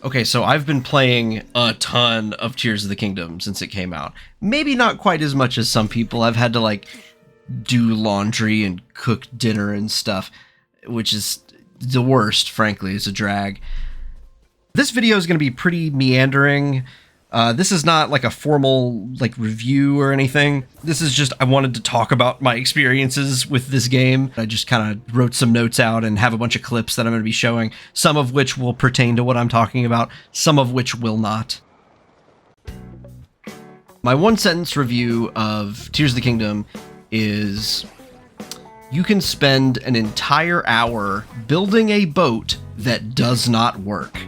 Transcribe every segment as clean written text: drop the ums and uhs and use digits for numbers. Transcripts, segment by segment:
Okay, so I've been playing a ton of Tears of the Kingdom since it came out. Maybe not quite as much as some people. I've had to like do laundry and cook dinner and stuff, which is the worst, frankly. It's a drag. This video is going to be pretty meandering. This is not like a formal like review or anything. This is just I wanted to talk about my experiences with this game. I just kind of wrote some notes out and have a bunch of clips that I'm going to be showing, some of which will pertain to what I'm talking about, some of which will not. My one sentence review of Tears of the Kingdom is: you can spend an entire hour building a boat that does not work,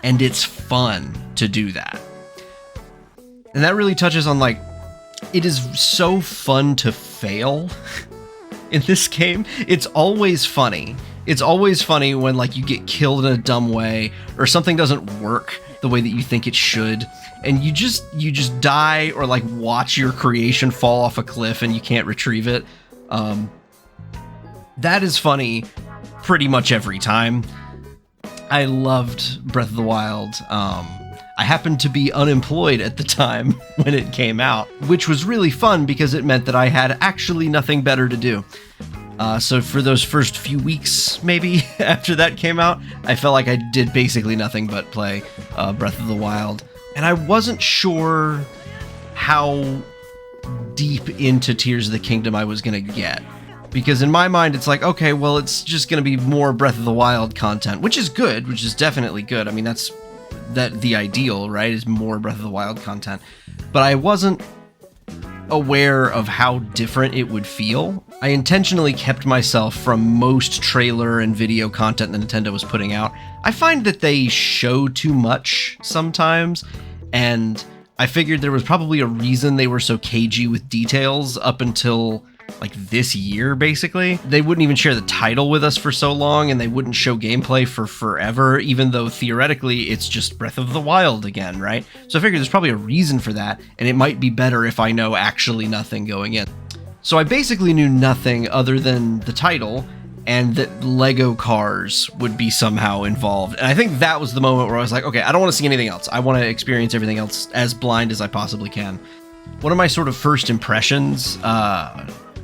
and it's fun to do that. And that really touches on, like, it is so fun to fail in this game. It's always funny. It's always funny when, like, you get killed in a dumb way or something doesn't work the way that you think it should, and you just die or, like, watch your creation fall off a cliff and you can't retrieve it. That is funny pretty much every time. I loved Breath of the Wild. I happened to be unemployed at the time when it came out, which was really fun because it meant that I had actually nothing better to do. So for those first few weeks, maybe, after that came out, I felt like I did basically nothing but play Breath of the Wild. And I wasn't sure how deep into Tears of the Kingdom I was going to get. Because in my mind, it's like, okay, well, it's just going to be more Breath of the Wild content, which is good, which is definitely good. I mean, that's the ideal, right, is more Breath of the Wild content. But I wasn't aware of how different it would feel. I intentionally kept myself from most trailer and video content that Nintendo was putting out. I find that they show too much sometimes, and I figured there was probably a reason they were so cagey with details up until like this year, basically. They wouldn't even share the title with us for so long, and they wouldn't show gameplay for forever, even though theoretically it's just Breath of the Wild again, right? So I figured there's probably a reason for that, and it might be better if I know actually nothing going in. So I basically knew nothing other than the title and that Lego cars would be somehow involved. And I think that was the moment where I was like, okay, I don't want to see anything else. I want to experience everything else as blind as I possibly can. One of my sort of first impressions,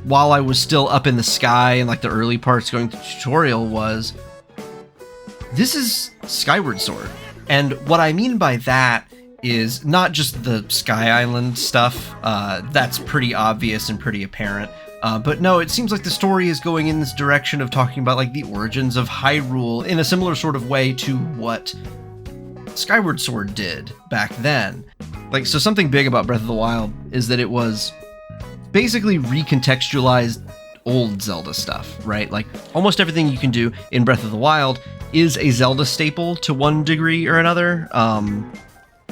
while I was still up in the sky and like the early parts going through the tutorial, was this is Skyward Sword. And what I mean by that is not just the Sky Island stuff. That's pretty obvious and pretty apparent. But no, it seems like the story is going in this direction of talking about like the origins of Hyrule in a similar sort of way to what Skyward Sword did back then. Like, so something big about Breath of the Wild is that it was basically recontextualized old Zelda stuff, right? Like, almost everything you can do in Breath of the Wild is a Zelda staple to one degree or another,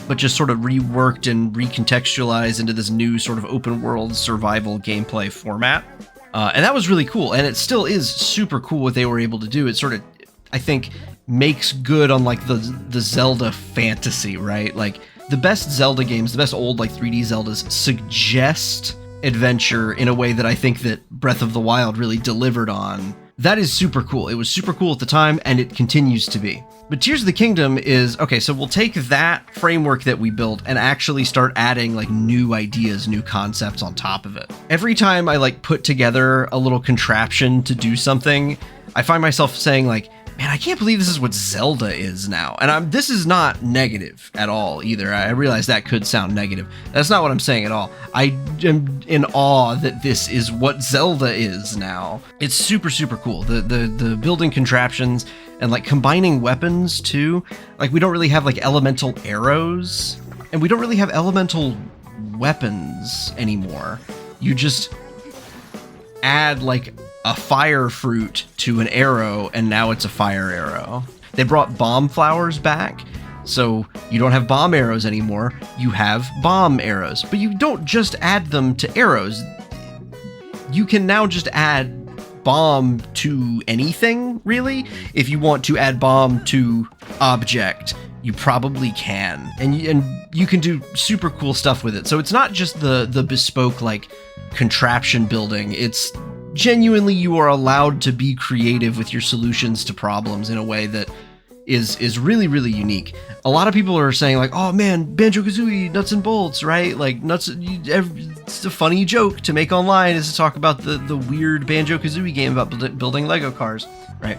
but just sort of reworked and recontextualized into this new sort of open world survival gameplay format. And that was really cool, and it still is super cool what they were able to do. It sort of, I think, makes good on like the Zelda fantasy, right? Like, the best Zelda games, the best old like 3D Zeldas suggest adventure in a way that I think that Breath of the Wild really delivered on. That is super cool. It was super cool at the time, and it continues to be. But Tears of the Kingdom is, okay, so we'll take that framework that we built and actually start adding like new ideas, new concepts on top of it. Every time I like put together a little contraption to do something, I find myself saying like, man, I can't believe this is what Zelda is now. And this is not negative at all either. I realize that could sound negative. That's not what I'm saying at all. I am in awe that this is what Zelda is now. It's super, super cool. The building contraptions and like combining weapons too. Like, we don't really have like elemental arrows, and we don't really have elemental weapons anymore. You just add like a fire fruit to an arrow, and now it's a fire arrow. They brought bomb flowers back, so you don't have bomb arrows anymore. You have bomb arrows, but you don't just add them to arrows. You can now just add bomb to anything, really. If you want to add bomb to object, you probably can, and you can do super cool stuff with it. So it's not just the bespoke like contraption building. It's genuinely, you are allowed to be creative with your solutions to problems in a way that is really, really unique. A lot of people are saying like, oh man, Banjo-Kazooie, nuts and bolts, right? Like it's a funny joke to make online is to talk about the weird Banjo-Kazooie game about building Lego cars, right?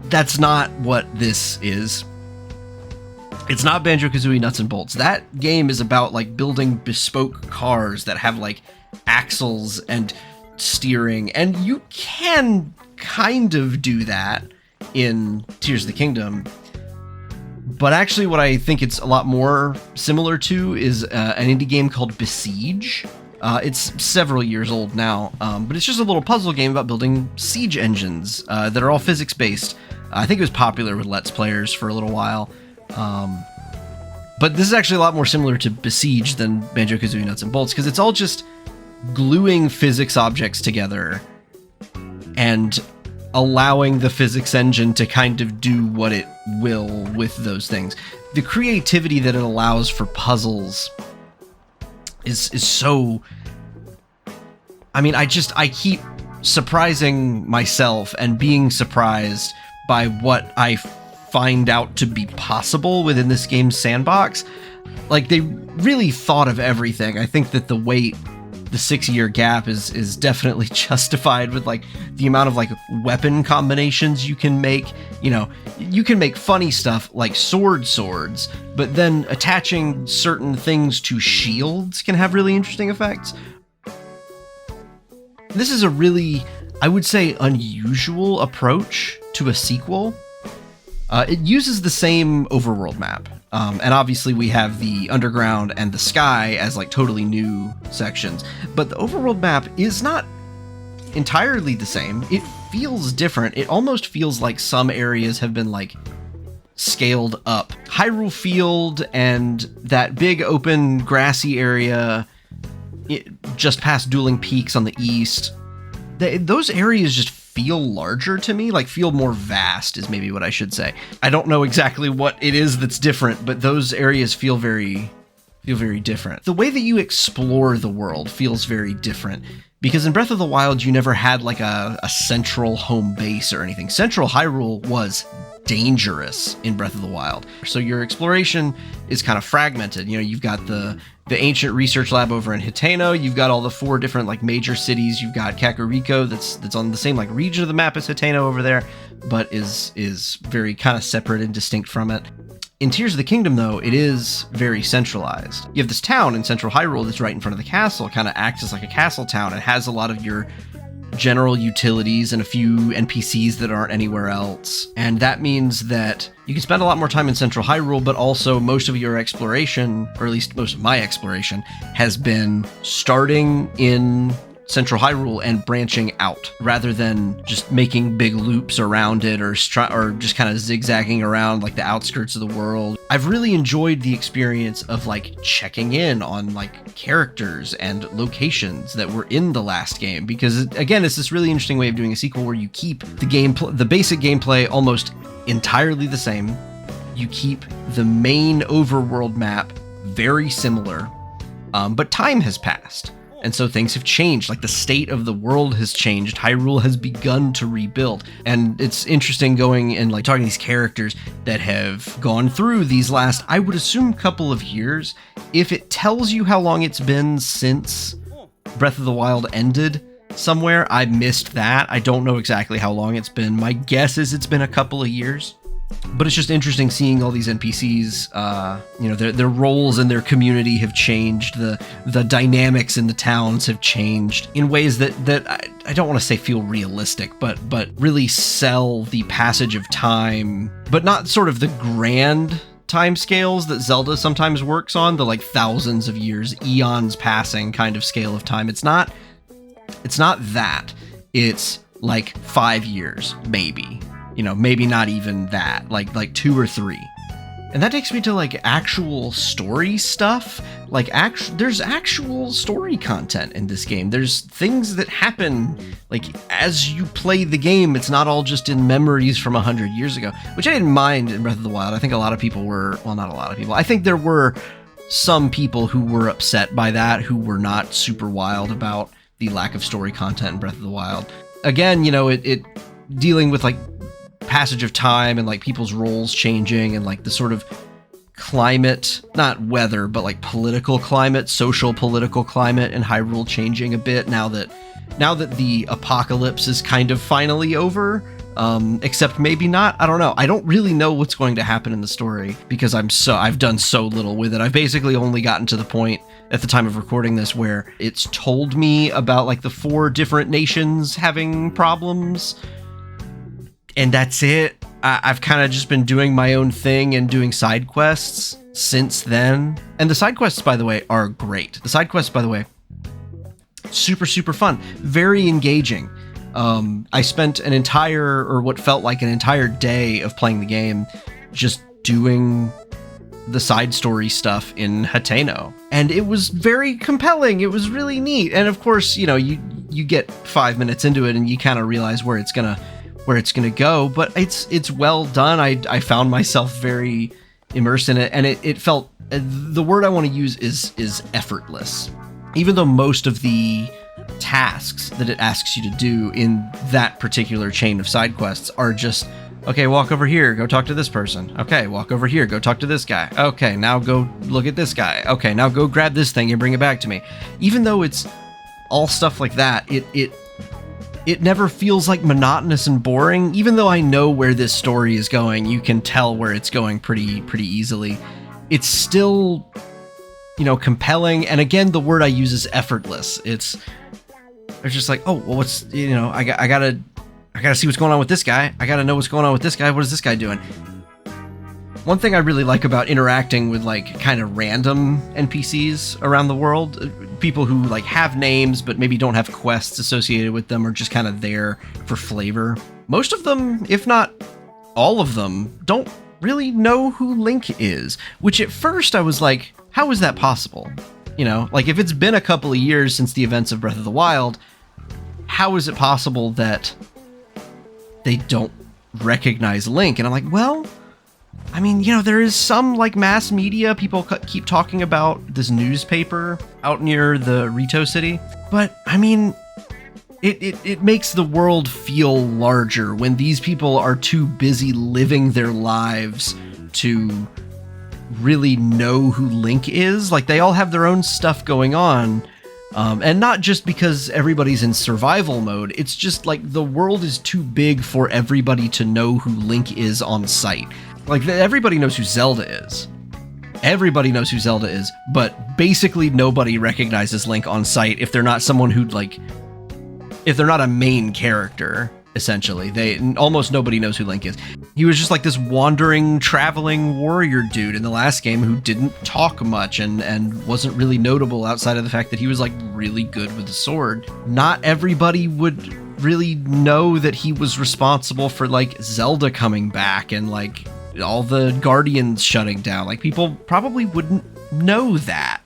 That's not what this is. It's not Banjo-Kazooie nuts and bolts. That game is about like building bespoke cars that have like axles and steering, and you can kind of do that in Tears of the Kingdom. But actually what I think it's a lot more similar to is an indie game called Besiege. It's several years old now, but it's just a little puzzle game about building siege engines that are all physics-based. I think it was popular with Let's Players for a little while. But this is actually a lot more similar to Besiege than Banjo-Kazooie Nuts and Bolts, because it's all just gluing physics objects together and allowing the physics engine to kind of do what it will with those things. The creativity that it allows for puzzles is so... I mean, I keep surprising myself and being surprised by what I find out to be possible within this game's sandbox. Like, they really thought of everything. I think that the 6-year gap is definitely justified with like the amount of like weapon combinations you can make. You know, you can make funny stuff like swords, but then attaching certain things to shields can have really interesting effects. This is a really, I would say, unusual approach to a sequel. It uses the same overworld map. And obviously we have the underground and the sky as like totally new sections, but the overworld map is not entirely the same. It feels different. It almost feels like some areas have been like scaled up. Hyrule Field and that big open grassy area just past Dueling Peaks on the east, those areas just feel larger to me, like feel more vast is maybe what I should say. I don't know exactly what it is that's different, but those areas feel very different. The way that you explore the world feels very different, because in Breath of the Wild, you never had like a central home base or anything. Central Hyrule was dangerous in Breath of the Wild. So your exploration is kind of fragmented. You know, you've got the ancient research lab over in Hiteno. You've got all the 4 different like major cities. You've got Kakariko that's on the same like region of the map as Hiteno over there, but is very kind of separate and distinct from it. In Tears of the Kingdom, though, it is very centralized. You have this town in Central Hyrule that's right in front of the castle, kind of acts as like a castle town. It has a lot of your general utilities and a few NPCs that aren't anywhere else. And that means that you can spend a lot more time in Central Hyrule, but also most of your exploration, or at least most of my exploration, has been starting in Central Hyrule and branching out, rather than just making big loops around it or just kind of zigzagging around like the outskirts of the world. I've really enjoyed the experience of like checking in on like characters and locations that were in the last game, because again, it's this really interesting way of doing a sequel where you keep the basic gameplay almost entirely the same. You keep the main overworld map very similar, but time has passed. And so things have changed, like the state of the world has changed. Hyrule has begun to rebuild. And it's interesting going and like talking to these characters that have gone through these last, I would assume, couple of years. If it tells you how long it's been since Breath of the Wild ended somewhere, I missed that. I don't know exactly how long it's been. My guess is it's been a couple of years. But it's just interesting seeing all these NPCs, their roles in their community have changed. The dynamics in the towns have changed in ways that I don't want to say feel realistic, but really sell the passage of time, but not sort of the grand time scales that Zelda sometimes works on, the like thousands of years, eons passing kind of scale of time. It's not that. It's like 5 years, maybe. Maybe not even that, like 2 or 3. And that takes me to like actual story stuff. Like there's actual story content in this game. There's things that happen like as you play the game. It's not all just in memories from 100 years ago, which I didn't mind in Breath of the Wild. I think a lot of people were, well, not a lot of people. I think there were some people who were upset by that, who were not super wild about the lack of story content in Breath of the Wild. Again, it dealing with like passage of time and like people's roles changing and like the sort of climate, not weather, but like political climate, social political climate in Hyrule changing a bit now that the apocalypse is kind of finally over. Except maybe not. I don't know. I don't really know what's going to happen in the story because I've done so little with it. I've basically only gotten to the point at the time of recording this where it's told me about like the 4 different nations having problems. And that's it. I've kind of just been doing my own thing and doing side quests since then. And the side quests, by the way, are great. The side quests, by the way, super, super fun. Very engaging. I spent an entire, or what felt like an entire day of playing the game just doing the side story stuff in Hateno. And it was very compelling. It was really neat. And of course, you know, you get 5 minutes into it and you kind of realize where it's gonna go, but it's well done. I found myself very immersed in it, and it felt, the word I want to use is effortless. Even though most of the tasks that it asks you to do in that particular chain of side quests are just, okay, walk over here, go talk to this person. Okay, walk over here, go talk to this guy. Okay, now go look at this guy. Okay, now go grab this thing and bring it back to me. Even though it's all stuff like that, it never feels like monotonous and boring. Even though I know where this story is going, you can tell where it's going pretty easily. It's still, you know, compelling. And again, the word I use is effortless. It's just like, oh, well, what's, you know, I gotta see what's going on with this guy. I gotta know what's going on with this guy. What is this guy doing? One thing I really like about interacting with like kind of random NPCs around the world, people who like have names but maybe don't have quests associated with them or just kind of there for flavor. Most of them, if not all of them, don't really know who Link is, which at first I was like, how is that possible? You know, like if it's been a couple of years since the events of Breath of the Wild, how is it possible that they don't recognize Link? And I'm like, well, I mean, you know, there is some like mass media. People keep talking about this newspaper out near the Rito city. But I mean, it makes the world feel larger when these people are too busy living their lives to really know who Link is. Like, they all have their own stuff going on. And not just because everybody's in survival mode. It's just like the world is too big for everybody to know who Link is on sight. Like, everybody knows who Zelda is. Everybody knows who Zelda is, but basically nobody recognizes Link on sight if they're not someone who, like, if they're not a main character, essentially. Almost nobody knows who Link is. He was just like this wandering, traveling warrior dude in the last game who didn't talk much and wasn't really notable outside of the fact that he was, like, really good with the sword. Not everybody would really know that he was responsible for, like, Zelda coming back and, like, all the Guardians shutting down. Like, people probably wouldn't know that.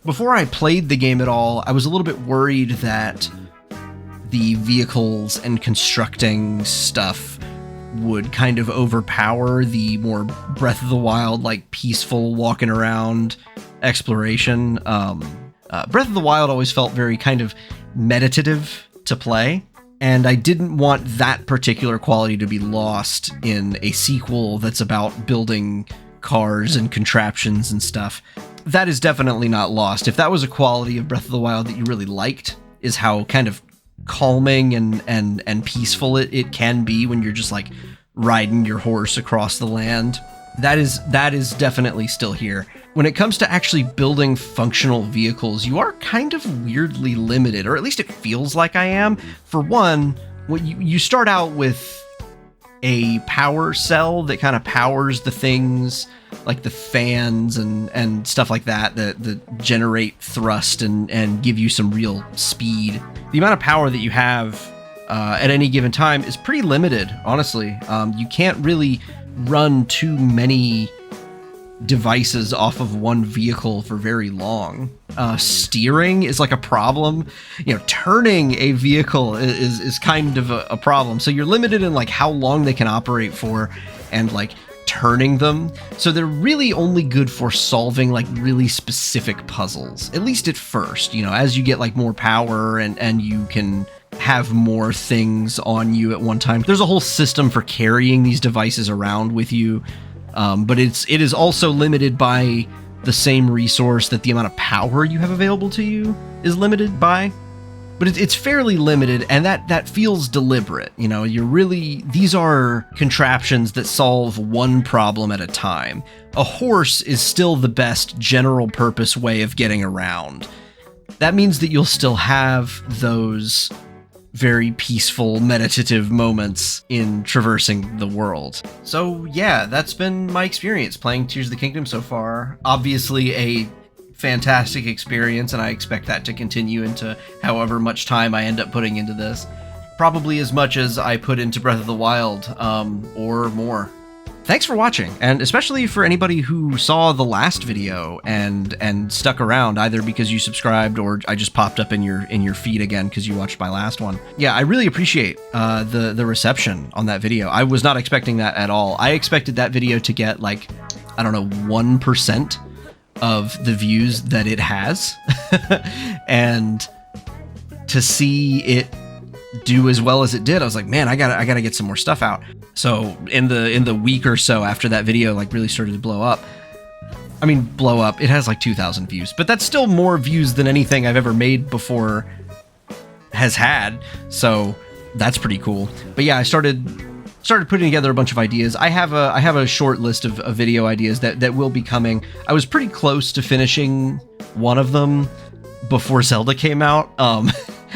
Before I played the game at all, I was a little bit worried that the vehicles and constructing stuff would kind of overpower the more Breath of the Wild, like, peaceful walking around exploration. Breath of the Wild always felt very kind of meditative to play, and I didn't want that particular quality to be lost in a sequel that's about building cars and contraptions and stuff. That is definitely not lost. If that was a quality of Breath of the Wild that you really liked, is how kind of calming and peaceful it can be when you're just, like, riding your horse across the land. That is definitely still here. When it comes to actually building functional vehicles, you are kind of weirdly limited, or at least it feels like I am. For one, you start out with a power cell that kind of powers the things like the fans and stuff like that generate thrust and give you some real speed. The amount of power that you have at any given time is pretty limited, honestly. You can't really run too many devices off of one vehicle for very long. Steering is like a problem. You know, turning a vehicle is kind of a problem. So you're limited in, like, how long they can operate for and, like, turning them. So they're really only good for solving, like, really specific puzzles, at least at first. You know, as you get, like, more power and you can have more things on you at one time. There's a whole system for carrying these devices around with you, but it is also limited by the same resource that the amount of power you have available to you is limited by. But it's fairly limited, and that feels deliberate. You know, these are contraptions that solve one problem at a time. A horse is still the best general purpose way of getting around. That means that you'll still have those very peaceful, meditative moments in traversing the world. So yeah, that's been my experience playing Tears of the Kingdom so far. Obviously a fantastic experience, and I expect that to continue into however much time I end up putting into this. Probably as much as I put into Breath of the Wild, or more. Thanks for watching, and especially for anybody who saw the last video and stuck around, either because you subscribed or I just popped up in your feed again because you watched my last one. Yeah, I really appreciate the reception on that video. I was not expecting that at all. I expected that video to get like, I don't know, 1% of the views that it has, and to see it do as well as it did, I was like, man, I gotta get some more stuff out. So in the week or so after that video like really started to blow up, I mean blow up, it has like 2,000 views, but that's still more views than anything I've ever made before has had, so that's pretty cool. But yeah, I started putting together a bunch of ideas. I have a short list of video ideas that will be coming. I was pretty close to finishing one of them before Zelda came out.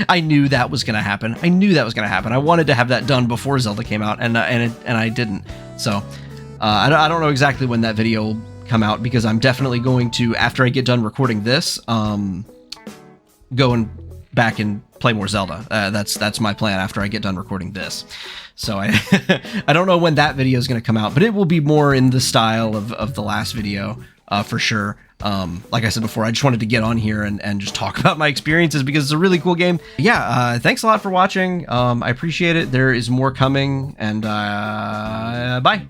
I knew that was gonna happen. I wanted to have that done before Zelda came out, and I didn't. So I don't know exactly when that video will come out, because I'm definitely going to, after I get done recording this, go and back and play more Zelda. That's my plan after I get done recording this. So I I don't know when that video is going to come out, but it will be more in the style of the last video, for sure. Like I said before, I just wanted to get on here and just talk about my experiences because it's a really cool game. Yeah, thanks a lot for watching. I appreciate it. There is more coming, and bye.